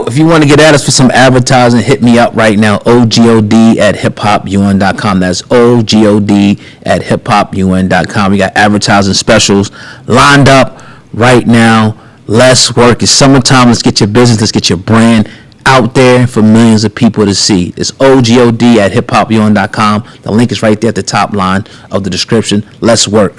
Yo, if you want to get at us for some advertising, hit me up right now. OGOD@hiphopun.com. That's OGOD@hiphopun.com. We got advertising specials lined up right now. Let's work. It's summertime. Let's get your business. Let's get your brand out there for millions of people to see. It's OGOD@hiphopun.com. The link is right there at the top line of the description. Let's work.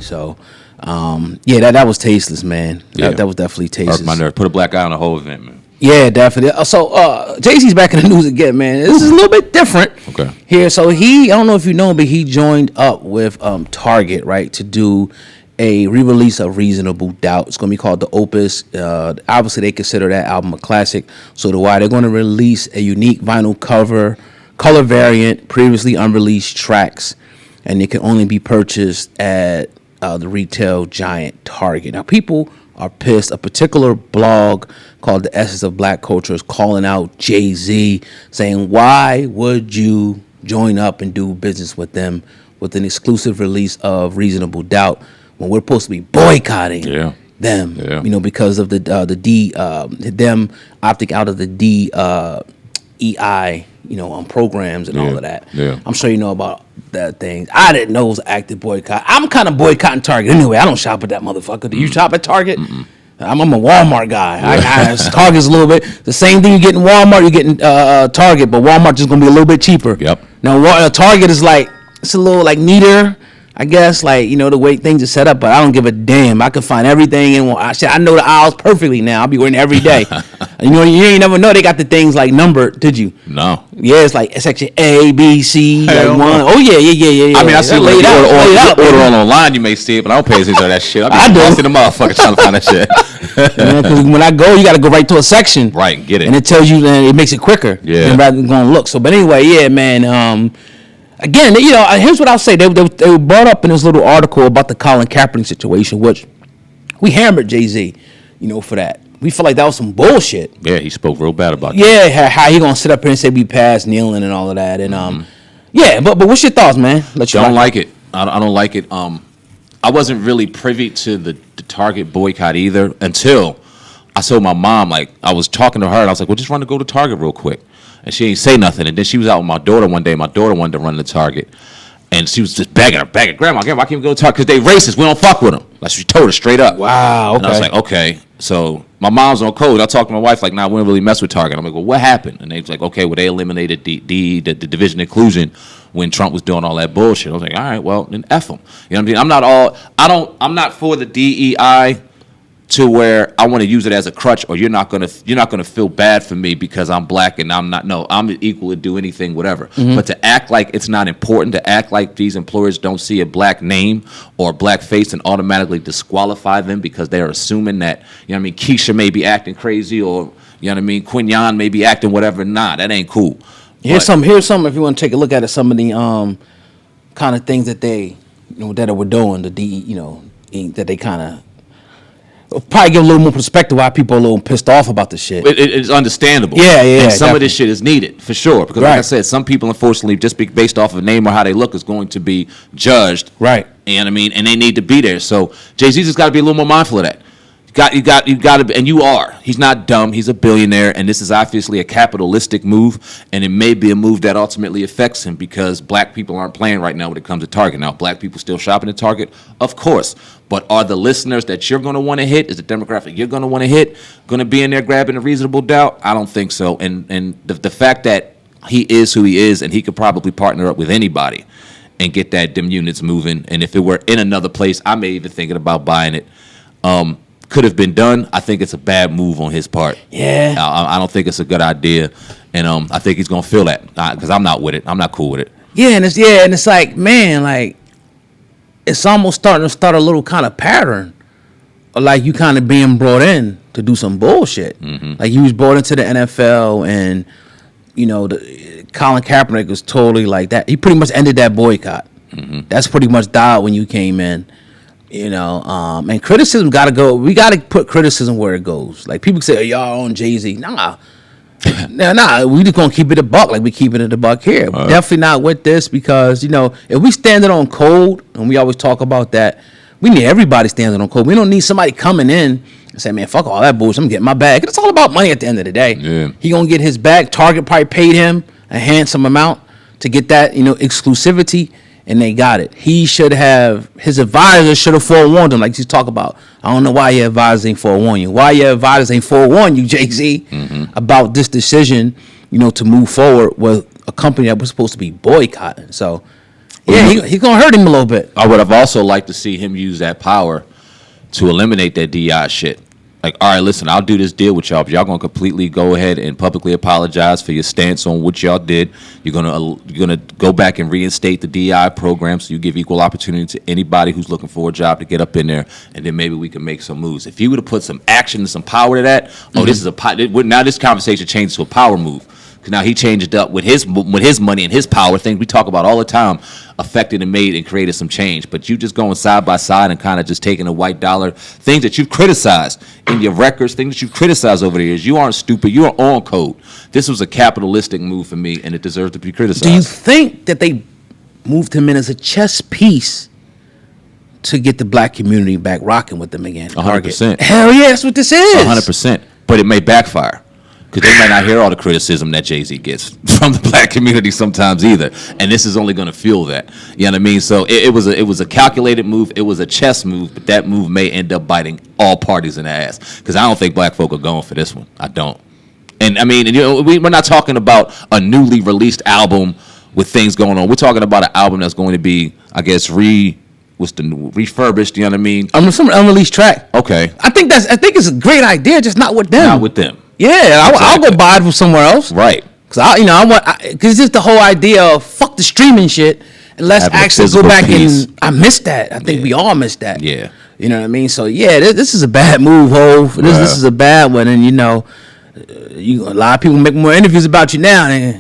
So, that was tasteless, man. That was definitely tasteless. My nerve. Put a black eye on the whole event, man. Yeah, definitely. So, Jay-Z's back in the news again, man. This is a little bit different here. So I don't know if you know, but he joined up with Target, right, to do a re-release of Reasonable Doubt. It's going to be called The Opus. Obviously, they consider that album a classic. So do I. They're going to release a unique vinyl color variant, previously unreleased tracks, and it can only be purchased at the retail giant Target. Now, people are pissed. A particular blog called The Essence of Black Culture is calling out Jay-Z, saying, why would you join up and do business with them with an exclusive release of Reasonable Doubt when we're supposed to be boycotting them? Because of them opting out of the DEI, programs and all of that. Yeah. I'm sure you know about that thing. I didn't know it was an active boycott. I'm kind of boycotting Target anyway. I don't shop at that motherfucker. Do you shop at Target? I'm a Walmart guy. Target's a little bit the same thing you get in Walmart. You get in Target, but Walmart just gonna be a little bit cheaper. Yep. Now Target is like, it's a little like neater, I guess, like, the way things are set up, but I don't give a damn. I can find everything in one. I know the aisles perfectly now. I'll be wearing every day. You ain't never know they got the things like numbered, did you? No. Yeah, it's like section A, B, C, like one. Oh yeah. I mean, I see laid out. Order online, you may see it, but I don't pay attention to that shit. I do. The motherfucker trying to find that shit. Because when I go, you got to go right to a section. Right, get it. And it tells you, and it makes it quicker. Yeah. Rather than going to look. So, but anyway, yeah, man. Again, here's what I'll say. They were brought up in this little article about the Colin Kaepernick situation, which we hammered Jay-Z, for that. We feel like that was some bullshit. Yeah, he spoke real bad about that. Yeah, how he gonna sit up here and say we passed kneeling and all of that. And but what's your thoughts, man? Don't like it. I don't like it. I wasn't really privy to the Target boycott either until I saw my mom. Like, I was talking to her and I was like, well, just run to go to Target real quick. And she ain't say nothing. And then she was out with my daughter one day. My daughter wanted to run to Target. And she was just begging her, Grandma, why can't we go to Target? Because they racist. We don't fuck with them. Like, she told her straight up. Wow, okay. And I was like, okay. So my mom's on code. I talked to my wife, like, nah, we don't really mess with Target. I'm like, well, what happened? And they was like, okay, well, they eliminated the division inclusion when Trump was doing all that bullshit. I was like, all right, well, then F them. You know what I mean? I'm not for the DEI to where I want to use it as a crutch, or you're not gonna feel bad for me because I'm black and I'm not. No, I'm equal to do anything, whatever. Mm-hmm. But to act like it's not important, to act like these employers don't see a black name or black face and automatically disqualify them because they're assuming that, Keisha may be acting crazy, or Quinyon may be acting whatever. Nah, that ain't cool. Here's some if you want to take a look at it, some of the kind of things that they that were doing, that they kind of probably give a little more perspective why people are a little pissed off about the shit. It's understandable. Yeah. And some of this shit is needed, for sure. Because like I said, some people, unfortunately, just based off of a name or how they look, is going to be judged. Right. You know what I mean? And they need to be there. So Jay-Z's just got to be a little more mindful of that. You got to be, and you are. He's not dumb. He's a billionaire, and this is obviously a capitalistic move, and it may be a move that ultimately affects him because black people aren't playing right now when it comes to Target. Now, black people still shopping at Target, of course, but are the listeners that you're going to want to hit, is the demographic you're going to want to hit, going to be in there grabbing a Reasonable Doubt? I don't think so. And the fact that he is who he is, and he could probably partner up with anybody and get them units moving. And if it were in another place, I may even thinking about buying it. Could have been done. I think it's a bad move on his part. Yeah. I don't think it's a good idea, and I think he's gonna feel that because I'm not with it. I'm not cool with it. Yeah, and it's like, man, like it's almost starting to start a little kind of pattern, of like you kind of being brought in to do some bullshit. Mm-hmm. Like you was brought into the NFL, and Colin Kaepernick was totally like that. He pretty much ended that boycott. Mm-hmm. That's pretty much died when you came in. And criticism gotta go. We gotta put criticism where it goes. Like people say, y'all on Jay-Z. Nah, Nah, we just gonna keep it a buck like we keeping it a buck here. Right. Definitely not with this because if we standing on code, and we always talk about that, we need everybody standing on code. We don't need somebody coming in and saying, "Man, fuck all that bullshit. I'm getting my bag." It's all about money at the end of the day. Yeah. He gonna get his bag. Target probably paid him a handsome amount to get that exclusivity, and they got it. He should have, his advisors should have forewarned him, like you talk about. I don't know why your advisors ain't forewarn you. Why your advisors ain't forewarn you, Jay-Z, about this decision, to move forward with a company that was supposed to be boycotting. So, yeah, he's going to hurt him a little bit. I would have also liked to see him use that power to eliminate that DI shit. Like, all right, listen, I'll do this deal with y'all, but y'all gonna completely go ahead and publicly apologize for your stance on what y'all did. You're gonna go back and reinstate the DI program, so you give equal opportunity to anybody who's looking for a job to get up in there, and then maybe we can make some moves. If you would have put some action and some power to that, this is now this conversation changed to a power move. Because now he changed it up with his money and his power, things we talk about all the time, affected and made and created some change. But you just going side by side and kind of just taking the white dollar, things that you've criticized in your records, things that you've criticized over the years. You aren't stupid. You are on code. This was a capitalistic move for me, and it deserves to be criticized. Do you think that they moved him in as a chess piece to get the black community back rocking with them again? 100%. Hell yeah, that's what this is. 100%. But it may backfire. Because they might not hear all the criticism that Jay-Z gets from the black community sometimes either, and this is only going to fuel that. You know what I mean? So it was a calculated move. It was a chess move, but that move may end up biting all parties in the ass. Because I don't think black folk are going for this one. I don't. And I mean, we're not talking about a newly released album with things going on. We're talking about an album that's going to be, I guess, refurbished. You know what I mean? Some unreleased track. Okay. I think it's a great idea, just not with them. Not with them. Yeah, I'll go buy it from somewhere else. Right. Because because it's just the whole idea of fuck the streaming shit and let's actually go back and I missed that. I think we all missed that. Yeah. You know what I mean? So yeah, this is a bad move, Hov. This is a bad one, and a lot of people make more interviews about you now.